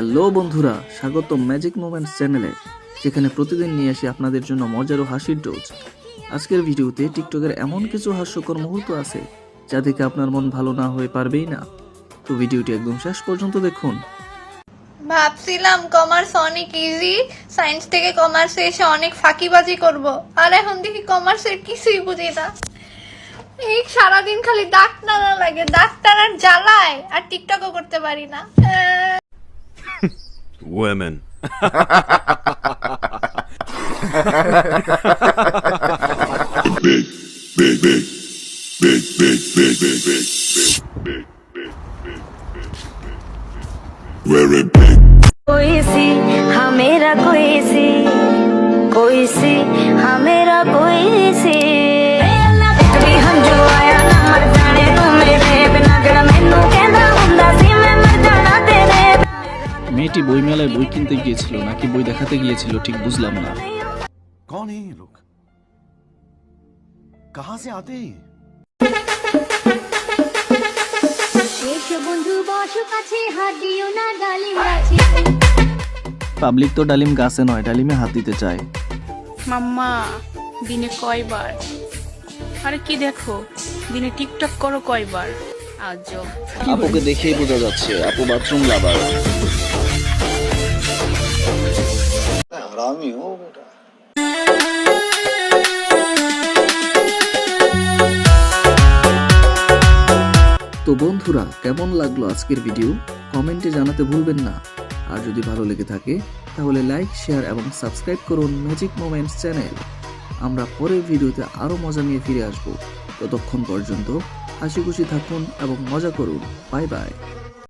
Hello বন্ধুরা, স্বাগতম magic moments চ্যানেলে, যেখানে প্রতিদিন নিয়ে আসি আপনাদের জন্য মজার ও হাসির ডোজ। আজকের ভিডিওতে টিকটকের এমন কিছু হাস্যকর মুহূর্ত আছে যা দেখে আপনার মন ভালো না হয়ে পারবেই না। তো ভিডিওটি একদম শেষ পর্যন্ত দেখুন। ভাবছিলাম কমার্স অনেক ইজি, সায়েন্স থেকে কমার্সে এসে অনেক ফাঁকিবাজি করব, আর এখন দেখি কমার্সের কিছুই বুঝি না। এই সারাদিন খালি দাঁত টানা লাগে, দাঁত টানার জ্বালায় আর টিকটকও করতে পারি না। Women. कोई सी हाँ मेरा कोई सी हाँ मेरा कोई सी भी हम जो आया ना मर जाने तू मेरे बिना जड़ा मैनू कहंदा हुंदा सी मैं मर जाना तेरे। মেয়েটি বইমেলায় বই কিনতে গিয়েছিল নাকি বই দেখাতে গিয়েছিল ঠিক বুঝলাম না। कौन है ये लोग? कहाँ से आते हैं? এসো বন্ধু বসো কাছে হাত দিও না ডালিম গাছে। পাবলিক তো ডালিম গাছে নয়, ডালিমে হাত দিতে চায়। মাম্মা দিনে কয়বার? আরে কি দেখো, দিনে টিকটক করো কয়বার? আজব। আপুকে দেখেই বোঝা যাচ্ছে আপু বাথরুম লাভার। তো বন্ধুরা, কেমন লাগলো আজকের ভিডিও কমেন্টে জানাতে ভুলবেন না। আর যদি ভালো লেগে থাকে তাহলে লাইক, শেয়ার এবং সাবস্ক্রাইব করুন ম্যাজিক মোমেন্টস চ্যানেল। আমরা পরের ভিডিওতে আরো মজা নিয়ে ফিরে আসব। ততক্ষণ পর্যন্ত হাসি খুশি থাকুন এবং মজা করুন। Bye bye.